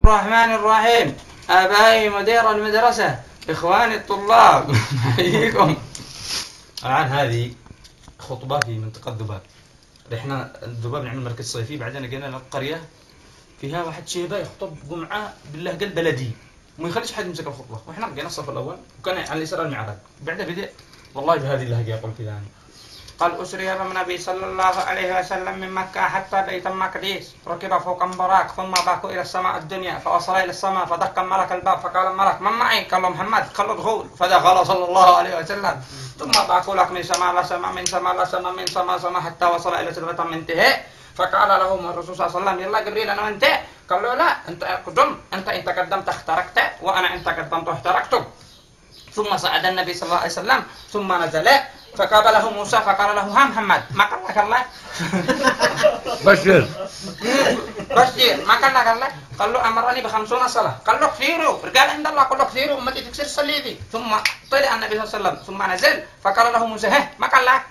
الرحمن الرحيم. آبائي مدير المدرسة، إخواني الطلاب، أحييكم. الآن هذه خطبة في منطقة ذباب. رحنا ذباب نعمل مركز صيفي، بعدين جينا للقرية فيها واحد شيبة يخطب جمعة بالله قال بلدي وما يخليش حد يمسك الخطبة، وإحنا بقينا الصف الأول وكان على اليسار المعراج. بعدها بدأ والله بهذه اللهجة يقول كذا يعني. قال أسري بالنبي صلى الله عليه وسلم من مكة حتى بيت المقدس، ركب فوق براق ثم باكوا إلى السماء الدنيا، فوصل إلى السماء فدق الملك الباب فقال الملك من معي؟ قال له محمد. قال له ادخل، فدخل صلى الله عليه وسلم. ثم باكوا لك من سماء لسماء من سماء لسماء من سماء سماء حتى وصل إلى سدرة منتهى، فقال لهم الرسول صلى الله عليه وسلم يلا جبريل أنا وأنت. قال له لا أنت قدم، أنت قدمت اخترقت وأنا أنت قدمت اخترقت. ثم صعد النبي صلى الله عليه وسلم ثم نزل فقابله موسى فقال له ها محمد ما قال لك الله؟ بشر ما قال لك الله؟ قال له أمرني ب50 صلاة. قال له كثيروا، رجال عند الله قال له كثيروا أمتي تكسر صليبي. ثم طلع النبي صلى الله عليه وسلم ثم نزل فقال له موسى ها ما قال لك؟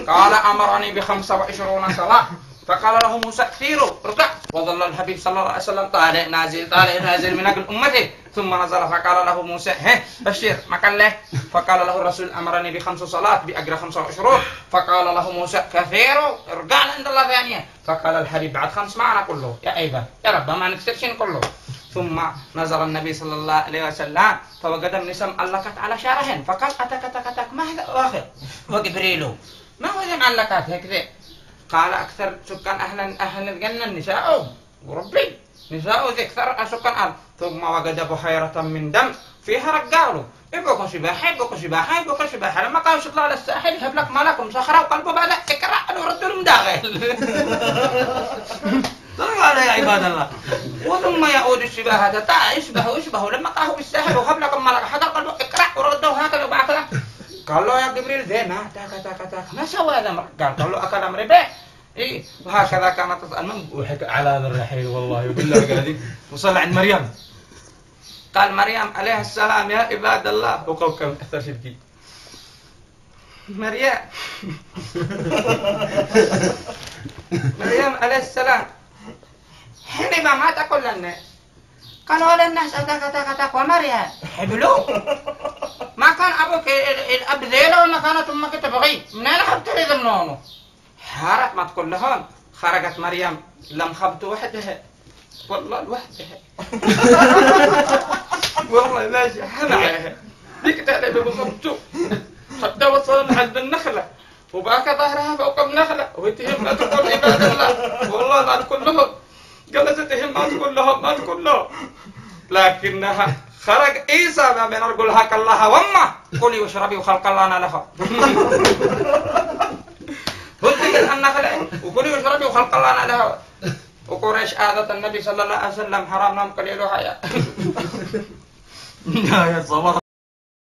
قال أمرني ب25 صلاة. فقال له موسى كثيروا ركع، وظل الحبيب صلى الله عليه وسلم طالع نازل من أجل أمته. ثم نزل فقال له موسى ها بشير ما قال له؟ فقال له الرسول أمرني ب5 صلاة بأجر 25. فقال له موسى كثيروا رجع عند الله ثانية. فقال الحبيب بعد 5 معنا كله يا أيضا يا رب ما نكسرشين كله. ثم نظر النبي صلى الله عليه وسلم فوجد ابن سم علقت على شعرهن، فقال أتك ما هذا آخر وجبريل ما هو ذي معلقات هكذا؟ قال أكثر سكان أهل الجنة النساء، وربي نساء ذي أكثر سكان الأرض. ثم وجد بحيرة من دم فيها رجال يبقوا سباحة لما قالوا يطلع على الساحل يهب لك ملك صخرة وقلبه بعد اقرأ وردوا له مداخل. طبعا يا عباد الله. وثم يعود السباحة يشبه لما قاهوا بالساحل وهب لكم ملك حتى قلبه اقرأ وردوا هكذا وبعكذا. قال له يا جبريل ذي ما تاك ما سوى هذا؟ قال له أكل أمر به إيه. وهكذا كانت المهم وحكى على هذا الرحيل والله وبالله قاعدين وصل عند مريم. قال مريم عليه السلام يا عباد الله وكم أثر شركي مريم عليه السلام حينما ما تقول لنا قالوا للناس أتاك ومريم حبلو ما كان أبوك الأب ذيله وما كانت أمك تبغي منين خبت لي ذنونه؟ حارت ما تقول لهم. خرجت مريم لم خبت وحدها والله لوحدها والله ماشي حمعها ديك تعلم بخبتو حتى وصل لحد النخلة وباك ظهرها فوق النخلة وتهم ما تقول عباد الله والله ما تقول لهم جلست تهم ما تقول لهم لكنها خرج عيسى ما بين أرجلها كالله وامه كلي واشربي وخلق الله أنا لها هذه النخلة وكلي واشربي وخلق الله أنا لها. وقريش آذت النبي صلى الله عليه وسلم حرام نام قليل وحياة. يا صبر.